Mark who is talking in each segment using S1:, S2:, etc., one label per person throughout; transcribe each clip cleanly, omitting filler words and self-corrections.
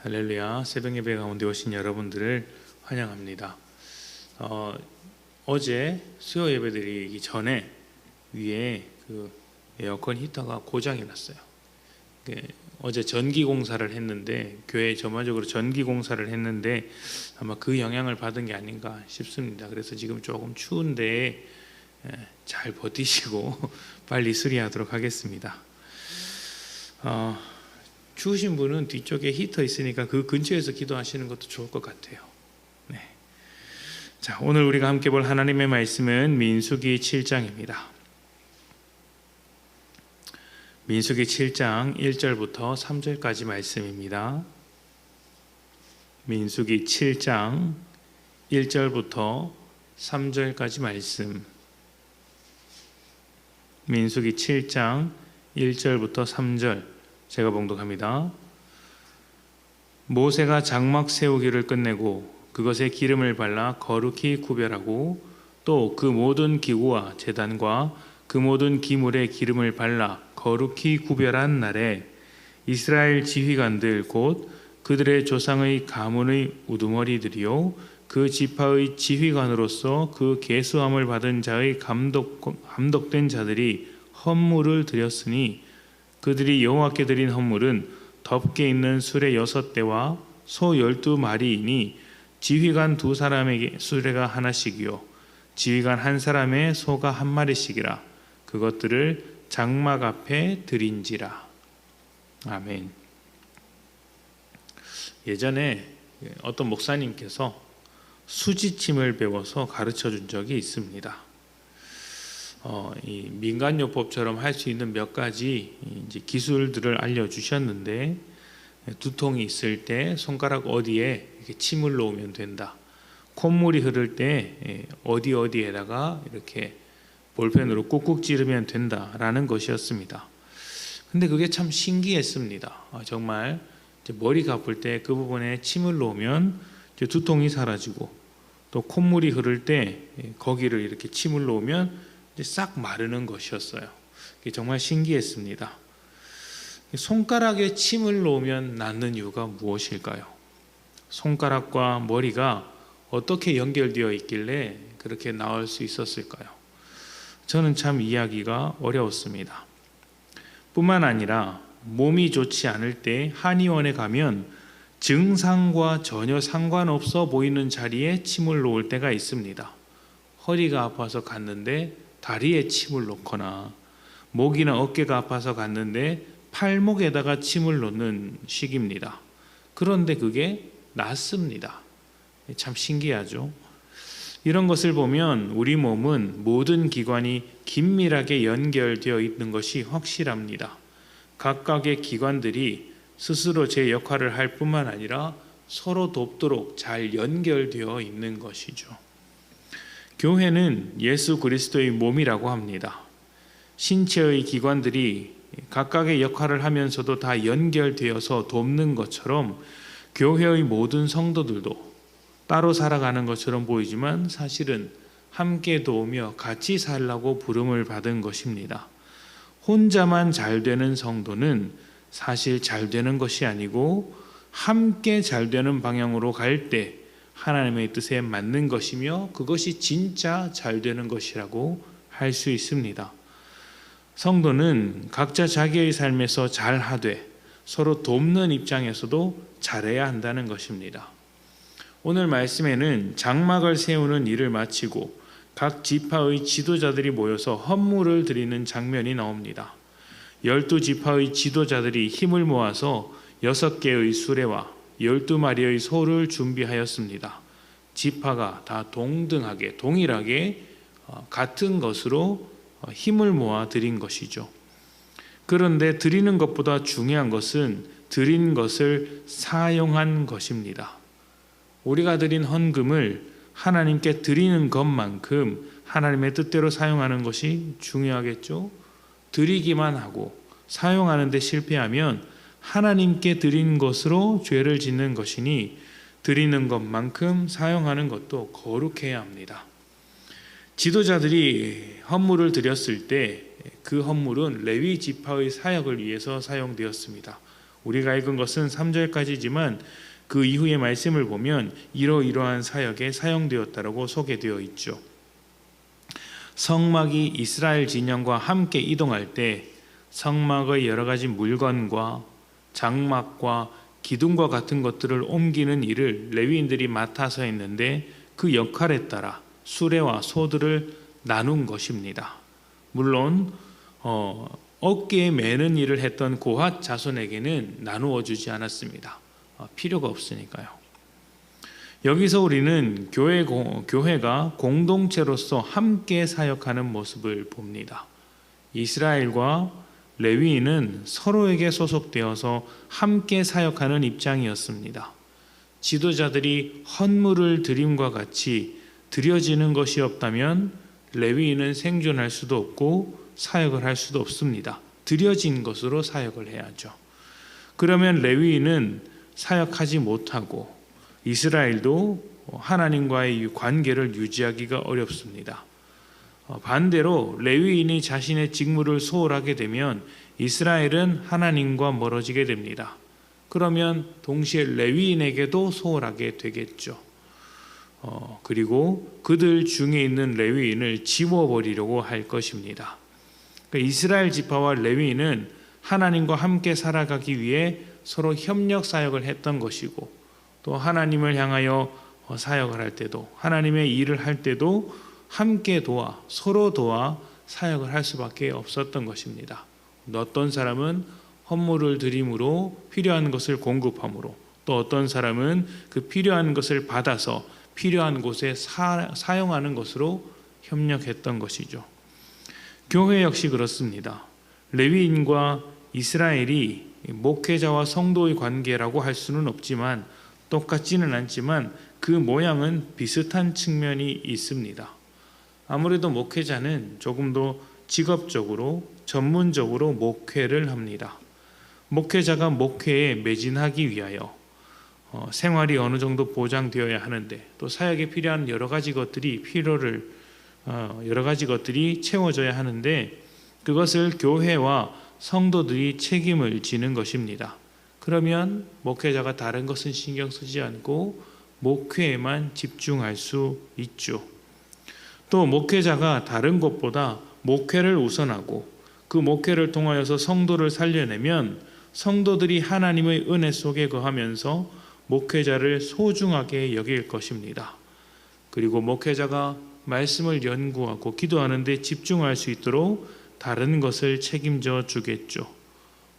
S1: 할렐루야. 새벽 예배 가운데 오신 여러분들을 환영합니다. 어제 수요 예배 드리기 전에 위에 그 에어컨 히터가 고장이 났어요. 어제 전기 공사를 했는데, 교회 전반적으로 전기 공사를 했는데 아마 그 영향을 받은 게 아닌가 싶습니다. 그래서 지금 조금 추운데 잘 버티시고 빨리 수리하도록 하겠습니다. 추우신 분은 뒤쪽에 히터 있으니까 그 근처에서 기도하시는 것도 좋을 것 같아요. 네. 자, 오늘 우리가 함께 볼 하나님의 말씀은 민수기 7장입니다. 민수기 7장 1절부터 3절까지 말씀입니다. 민수기 7장 1절부터 3절까지 말씀. 민수기 7장 1절부터 3절 제가 봉독합니다. 모세가 장막 세우기를 끝내고 그것에 기름을 발라 거룩히 구별하고 또 그 모든 기구와 제단과 그 모든 기물에 기름을 발라 거룩히 구별한 날에 이스라엘 지휘관들 곧 그들의 조상의 가문의 우두머리들이요 그 지파의 지휘관으로서 그 계수함을 받은 자의 감독된 자들이 헌물을 드렸으니 그들이 여호와께 드린 헌물은 덮개 있는 수레 6대와 소 12마리이니 지휘관 2사람에게 수레가 하나씩이요 지휘관 1사람의 소가 1마리씩이라 그것들을 장막 앞에 드린지라. 아멘. 예전에 어떤 목사님께서 수지침을 배워서 가르쳐 준 적이 있습니다. 이 민간요법처럼 할 수 있는 몇 가지 이제 기술들을 알려주셨는데, 두통이 있을 때 손가락 어디에 이렇게 침을 놓으면 된다. 콧물이 흐를 때 어디에다가 이렇게 볼펜으로 꾹꾹 찌르면 된다라는 것이었습니다. 근데 그게 참 신기했습니다. 정말 머리가 아플 때 그 부분에 침을 놓으면 두통이 사라지고, 또 콧물이 흐를 때 거기를 이렇게 침을 놓으면 싹 마르는 것이었어요. 정말 신기했습니다. 손가락에 침을 놓으면 낫는 이유가 무엇일까요? 손가락과 머리가 어떻게 연결되어 있길래 그렇게 나을 수 있었을까요? 저는 참 이해하기가 어려웠습니다. 뿐만 아니라 몸이 좋지 않을 때 한의원에 가면 증상과 전혀 상관없어 보이는 자리에 침을 놓을 때가 있습니다. 허리가 아파서 갔는데 다리에 침을 놓거나, 목이나 어깨가 아파서 갔는데 팔목에다가 침을 놓는 식입니다. 그런데 그게 낫습니다. 참 신기하죠? 이런 것을 보면 우리 몸은 모든 기관이 긴밀하게 연결되어 있는 것이 확실합니다. 각각의 기관들이 스스로 제 역할을 할 뿐만 아니라 서로 돕도록 잘 연결되어 있는 것이죠. 교회는 예수 그리스도의 몸이라고 합니다. 신체의 기관들이 각각의 역할을 하면서도 다 연결되어서 돕는 것처럼 교회의 모든 성도들도 따로 살아가는 것처럼 보이지만 사실은 함께 도우며 같이 살라고 부름을 받은 것입니다. 혼자만 잘 되는 성도는 사실 잘 되는 것이 아니고 함께 잘 되는 방향으로 갈 때 하나님의 뜻에 맞는 것이며 그것이 진짜 잘 되는 것이라고 할 수 있습니다. 성도는 각자 자기의 삶에서 잘하되 서로 돕는 입장에서도 잘해야 한다는 것입니다. 오늘 말씀에는 장막을 세우는 일을 마치고 각 지파의 지도자들이 모여서 헌물을 드리는 장면이 나옵니다. 12지파의 지도자들이 힘을 모아서 6개의 수레와 12마리의 소를 준비하였습니다. 지파가 다 동등하게 동일하게 같은 것으로 힘을 모아 드린 것이죠. 그런데 드리는 것보다 중요한 것은 드린 것을 사용한 것입니다. 우리가 드린 헌금을 하나님께 드리는 것만큼 하나님의 뜻대로 사용하는 것이 중요하겠죠. 드리기만 하고 사용하는 데 실패하면 하나님께 드린 것으로 죄를 짓는 것이니 드리는 것만큼 사용하는 것도 거룩해야 합니다. 지도자들이 헌물을 드렸을 때 그 헌물은 레위 지파의 사역을 위해서 사용되었습니다. 우리가 읽은 것은 3절까지지만 그 이후의 말씀을 보면 이러이러한 사역에 사용되었다라고 소개되어 있죠. 성막이 이스라엘 진영과 함께 이동할 때 성막의 여러 가지 물건과 장막과 기둥과 같은 것들을 옮기는 일을 레위인들이 맡아서 했는데 그 역할에 따라 수레와 소들을 나눈 것입니다. 물론 어깨에 매는 일을 했던 고핫 자손에게는 나누어 주지 않았습니다. 필요가 없으니까요. 여기서 우리는 교회가 공동체로서 함께 사역하는 모습을 봅니다. 이스라엘과 레위인은 서로에게 소속되어서 함께 사역하는 입장이었습니다. 지도자들이 헌물을 드림과 같이 드려지는 것이 없다면 레위인은 생존할 수도 없고 사역을 할 수도 없습니다. 드려진 것으로 사역을 해야죠. 그러면 레위인은 사역하지 못하고 이스라엘도 하나님과의 관계를 유지하기가 어렵습니다. 반대로 레위인이 자신의 직무를 소홀하게 되면 이스라엘은 하나님과 멀어지게 됩니다. 그러면 동시에 레위인에게도 소홀하게 되겠죠. 그리고 그들 중에 있는 레위인을 지워버리려고 할 것입니다. 그러니까 이스라엘 지파와 레위인은 하나님과 함께 살아가기 위해 서로 협력 사역을 했던 것이고, 또 하나님을 향하여 사역을 할 때도, 하나님의 일을 할 때도 함께 도와, 서로 도와 사역을 할 수밖에 없었던 것입니다. 어떤 사람은 헌물을 드림으로 필요한 것을 공급함으로, 또 어떤 사람은 그 필요한 것을 받아서 필요한 곳에 사용하는 것으로 협력했던 것이죠. 교회 역시 그렇습니다. 레위인과 이스라엘이 목회자와 성도의 관계라고 할 수는 없지만, 똑같지는 않지만 그 모양은 비슷한 측면이 있습니다. 아무래도 목회자는 조금 더 직업적으로 전문적으로 목회를 합니다. 목회자가 목회에 매진하기 위하여 생활이 어느 정도 보장되어야 하는데, 또 사역에 필요한 여러 가지 것들이 채워져야 하는데, 그것을 교회와 성도들이 책임을 지는 것입니다. 그러면 목회자가 다른 것은 신경 쓰지 않고 목회에만 집중할 수 있죠. 또 목회자가 다른 것보다 목회를 우선하고 그 목회를 통하여서 성도를 살려내면 성도들이 하나님의 은혜 속에 거하면서 목회자를 소중하게 여길 것입니다. 그리고 목회자가 말씀을 연구하고 기도하는 데 집중할 수 있도록 다른 것을 책임져 주겠죠.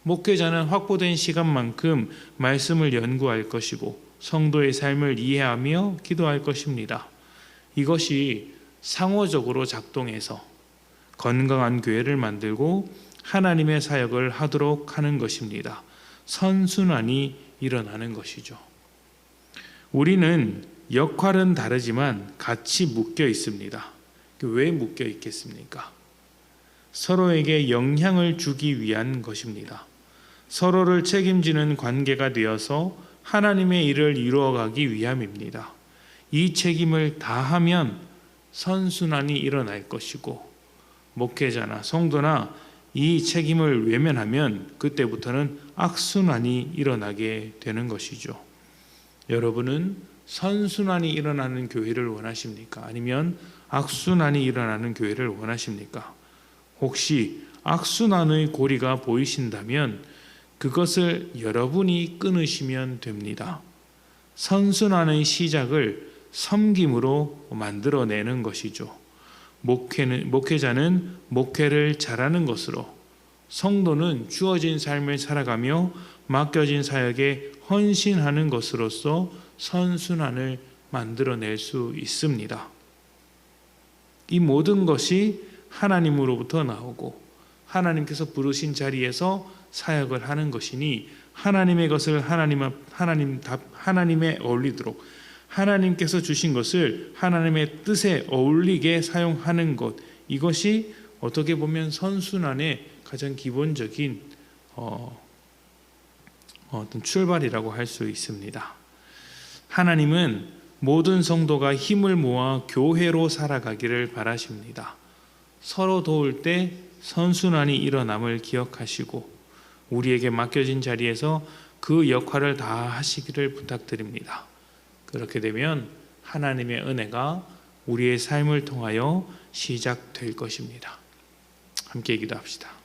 S1: 목회자는 확보된 시간만큼 말씀을 연구할 것이고 성도의 삶을 이해하며 기도할 것입니다. 이것이 상호적으로 작동해서 건강한 교회를 만들고 하나님의 사역을 하도록 하는 것입니다. 선순환이 일어나는 것이죠. 우리는 역할은 다르지만 같이 묶여 있습니다. 왜 묶여 있겠습니까? 서로에게 영향을 주기 위한 것입니다. 서로를 책임지는 관계가 되어서 하나님의 일을 이루어가기 위함입니다. 이 책임을 다하면 선순환이 일어날 것이고, 목회자나 성도나 이 책임을 외면하면 그때부터는 악순환이 일어나게 되는 것이죠. 여러분은 선순환이 일어나는 교회를 원하십니까? 아니면 악순환이 일어나는 교회를 원하십니까? 혹시 악순환의 고리가 보이신다면 그것을 여러분이 끊으시면 됩니다. 선순환의 시작을 섬김으로 만들어내는 것이죠. 목회자는 목회를 잘하는 것으로, 성도는 주어진 삶을 살아가며 맡겨진 사역에 헌신하는 것으로서 선순환을 만들어낼 수 있습니다. 이 모든 것이 하나님으로부터 나오고 하나님께서 부르신 자리에서 사역을 하는 것이니, 하나님의 것을 하나님에 어울리도록, 하나님께서 주신 것을 하나님의 뜻에 어울리게 사용하는 것, 이것이 어떻게 보면 선순환의 가장 기본적인 어떤 출발이라고 할 수 있습니다. 하나님은 모든 성도가 힘을 모아 교회로 살아가기를 바라십니다. 서로 도울 때 선순환이 일어남을 기억하시고, 우리에게 맡겨진 자리에서 그 역할을 다 하시기를 부탁드립니다. 그렇게 되면 하나님의 은혜가 우리의 삶을 통하여 시작될 것입니다. 함께 기도합시다.